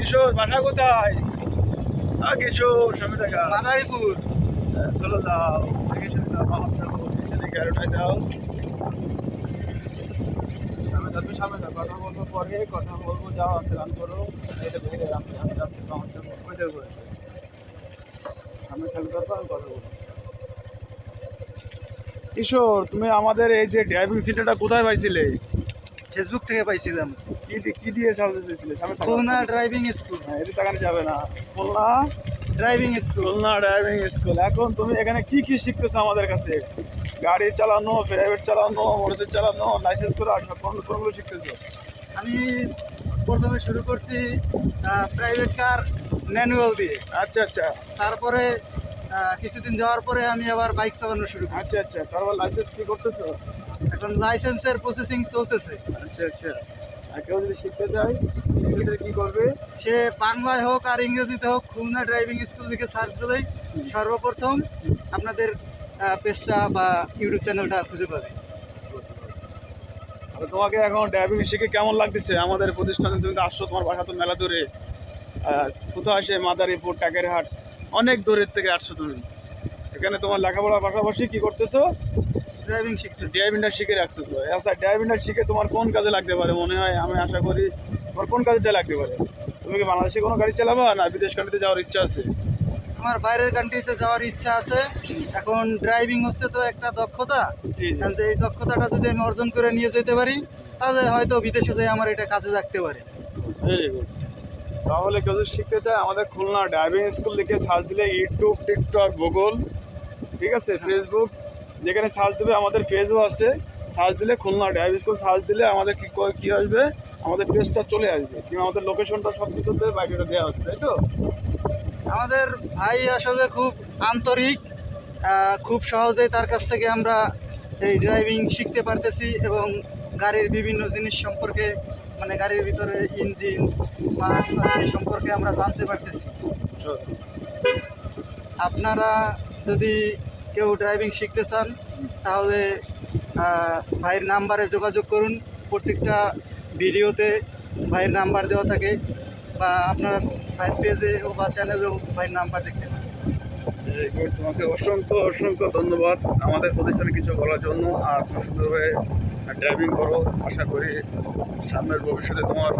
কিশোর বাসা কোথায়? কিশোর সামনে দেখা মাদারীপুর। চলো যাও দেখে শুনে যাও, আমার যাবো পিছনে গ্যারোটায় যাও। সামনে যাবে, সামনে যাও, কথা বলবো পরে, কথা বলবো, যাও আসতে গান করো। এটা ভেঙে যাবে, আমি যাচ্ছি আমার জন্য ওইটার করে সামনে খেয়াল করবো, আমি কথা বলবো। কিশোর, তুমি আমাদের এই যে ড্রাইভিং সিটটা কোথায় পাইছিলে? ফেসবুক থেকে পাইছিলাম। কি দিয়ে সার্ভিস দিয়েছিলে? সামনে থাকো। Khulna driving school. হ্যাঁ, এদিকে তাকানো যাবে না। Khulna driving school. Khulna driving school. এখন তুমি এখানে কি কি শিখতেছো আমাদের কাছে? গাড়ি চালানো, প্রাইভেট চালানো, মোটরসাইকেল চালানো, লাইসেন্স করা, সব কোনগুলো শিখতেছো? আমি প্রথমে শুরু করছি প্রাইভেট কার ম্যানুয়াল দিয়ে। আচ্ছা আচ্ছা তারপরে কিছুদিন যাওয়ার পরে আমি আবার বাইক চালানো শুরু করছি। আচ্ছা আচ্ছা, তারপর লাইসেন্স কি করতেছো? এখন লাইসেন্সের প্রসেসিং চলতেছে। আচ্ছা আচ্ছা। আর কেউ যদি শিখতে চায় সেক্ষেত্রে কি করবে? সে বাংলায় হোক আর ইংরেজিতে হোক, খুলনা ড্রাইভিং স্কুল লিখে সার্চ দিলেই সর্বপ্রথম আপনাদের পেজটা বা ইউটিউব চ্যানেলটা খুঁজে পাবে। আর তোমাকে এখন ড্রাইভিং শিখে কেমন লাগতেছে? আমাদের প্রতিষ্ঠানে তুমি তো আসছো, তোমার বাসা তো মেলা দূরে। কোথাও আসে মাদারীপুর, টাকেরহাট, অনেক দূরের থেকে আসছো তুমি। এখানে তোমার লেখাপড়ার পাশাপাশি কি করতেছো? ড্রাইভিং শিখতেছি। ড্রাইভিংটা শিখে রাখতেছো। আচ্ছা, ড্রাইভিংটা শিখে তোমার কোন কাজে লাগতে পারে মনে হয়? আমি আশা করি তোমার কোন কাজে লাগতে পারে। তুমি কি বাংলাদেশে কোনো গাড়ি চালাবা, না বিদেশ কান্ট্রিতে যাওয়ার ইচ্ছা আছে? আমার বাইরের কান্ট্রিতে যাওয়ার ইচ্ছা আছে। এখন ড্রাইভিং হচ্ছে তো একটা দক্ষতা। জি জি। যে এই দক্ষতাটা যদি আমি অর্জন করে নিয়ে যেতে পারি, তাহলে হয়তো বিদেশে যেয়ে আমার এটা কাজে লাগতে পারে। Very good. তাহলে কেউ যদি শিখতে চায়, আমাদের খুলনা ড্রাইভিং স্কুল লিখে সার্চ দিলে ইউটিউব, টিকটক, গুগল, ঠিক আছে, ফেসবুক, যেখানে সার্চ দেবে, আমাদের পেজও আছে। সার্চ দিলে খুলনা ড্রাইভিং স্কুল সার্চ দিলে আমাদের কি আসবে? আমাদের পেজটা চলে আসবে, কিংবা আমাদের লোকেশনটা সব কিছুতে বাইকটা দেওয়া হচ্ছে, তাই তো? আমাদের ভাই আসলে খুব আন্তরিক, খুব সহজেই তার কাছ থেকে আমরা এই ড্রাইভিং শিখতে পারতেছি এবং গাড়ির বিভিন্ন জিনিস সম্পর্কে, মানে গাড়ির ভিতরে ইঞ্জিন মাছ সম্পর্কে আমরা জানতে পারতেছি। আপনারা যদি কেউ ড্রাইভিং শিখতে চান, তাহলে ভাইয়ের নাম্বারে যোগাযোগ করুন। প্রত্যেকটা ভিডিওতে ভাইয়ের নাম্বার দেওয়া থাকে, বা আপনার ভাইয়ের পেজে বা চ্যানেলেও ভাইয়ের নাম্বার দেখতে পারেন। Very good. তোমাকে অসংখ্য অসংখ্য ধন্যবাদ আমাদের প্রতিষ্ঠানে কিছু বলার জন্য। আর তুমি সুন্দরভাবে ড্রাইভিং করো। আশা করি সামনের ভবিষ্যতে তোমার